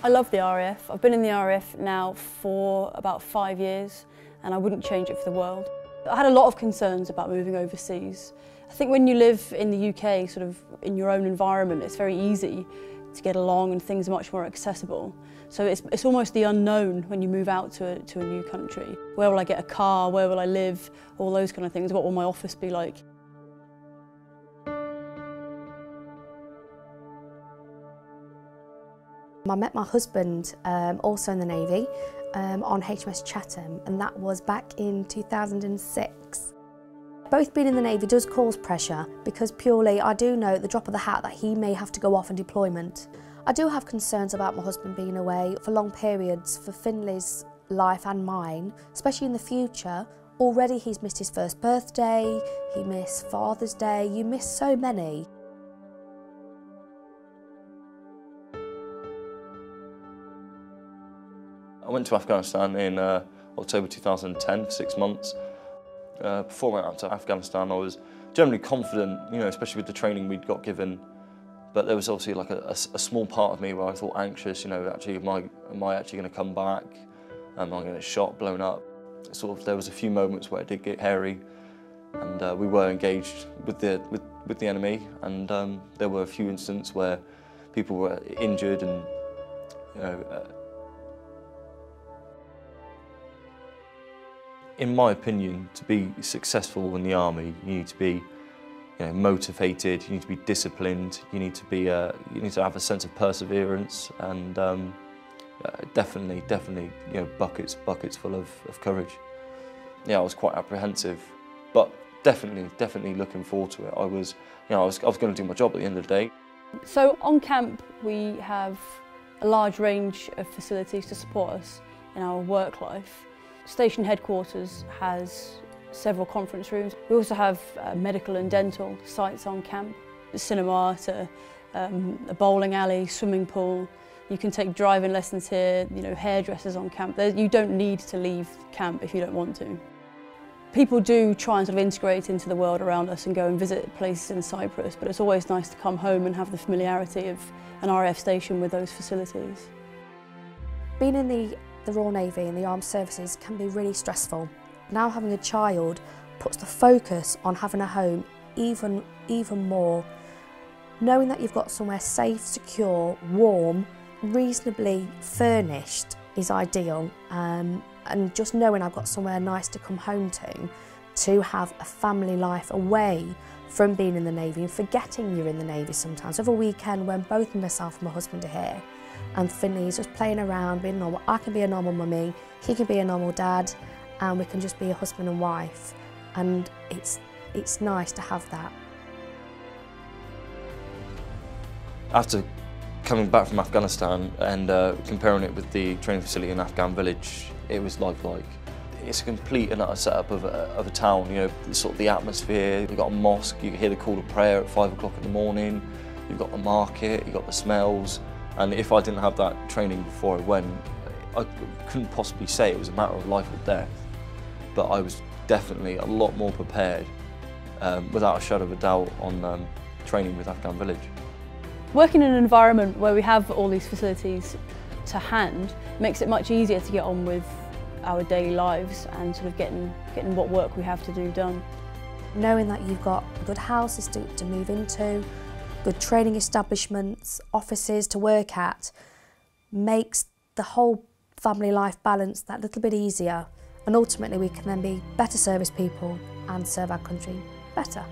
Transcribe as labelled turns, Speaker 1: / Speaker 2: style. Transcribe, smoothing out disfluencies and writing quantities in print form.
Speaker 1: I love the RAF. I've been in the RAF now for about 5 years and I wouldn't change it for the world. I had a lot of concerns about moving overseas. I think when you live in the UK, sort of in your own environment, it's very easy to get along and things are much more accessible. So it's almost the unknown when you move out to a new country. Where will I get a car? Where will I live? All those kind of things. What will my office be like?
Speaker 2: I met my husband also in the Navy on HMS Chatham, and that was back in 2006. Both being in the Navy does cause pressure because purely I do know at the drop of the hat that he may have to go off on deployment. I do have concerns about my husband being away for long periods for Finley's life and mine, especially in the future. Already he's missed his first birthday, he missed Father's Day, you miss so many.
Speaker 3: I went to Afghanistan in October 2010 for 6 months. Before I went out to Afghanistan, I was generally confident, you know, especially with the training we'd got given. But there was obviously like a small part of me where I thought anxious, you know, actually, am I actually going to come back? Am I going to get shot, blown up? Sort of, there was a few moments where it did get hairy, and we were engaged with the enemy, and there were a few incidents where people were injured, and you know. In my opinion, to be successful in the army, you need to be, you know, motivated. You need to be disciplined. You need to be, you need to have a sense of perseverance, and definitely, you know, buckets full of courage. Yeah, I was quite apprehensive, but definitely looking forward to it. I was going to do my job at the end of the day.
Speaker 1: So on camp, we have a large range of facilities to support us in our work life. Station headquarters has several conference rooms. We also have medical and dental sites on camp. A cinema to a bowling alley, swimming pool. You can take driving lessons here, you know, hairdressers on camp. You don't need to leave camp if you don't want to. People do try and sort of integrate into the world around us and go and visit places in Cyprus, but it's always nice to come home and have the familiarity of an RAF station with those facilities.
Speaker 2: Being in the Royal Navy and the armed services can be really stressful. Now having a child puts the focus on having a home even more. Knowing that you've got somewhere safe, secure, warm, reasonably furnished is ideal, and just knowing I've got somewhere nice to come home to have a family life away from being in the Navy and forgetting you're in the Navy sometimes. Over a weekend when both myself and my husband are here, and Finley's just playing around, being normal. I can be a normal mummy, he can be a normal dad, and we can just be a husband and wife. And it's nice to have that.
Speaker 3: After coming back from Afghanistan and comparing it with the training facility in Afghan Village, it was lifelike. It's a complete and utter setup of a town, you know, sort of the atmosphere. You've got a mosque, you can hear the call of prayer at 5 o'clock in the morning, you've got the market, you've got the smells. And if I didn't have that training before I went, I couldn't possibly say it was a matter of life or death. But I was definitely a lot more prepared, without a shadow of a doubt, on training with Afghan Village.
Speaker 1: Working in an environment where we have all these facilities to hand makes it much easier to get on with our daily lives and sort of getting what work we have to do done.
Speaker 2: Knowing that you've got good houses to move into, good training establishments, offices to work at, makes the whole family life balance that little bit easier, and ultimately we can then be better service people and serve our country better.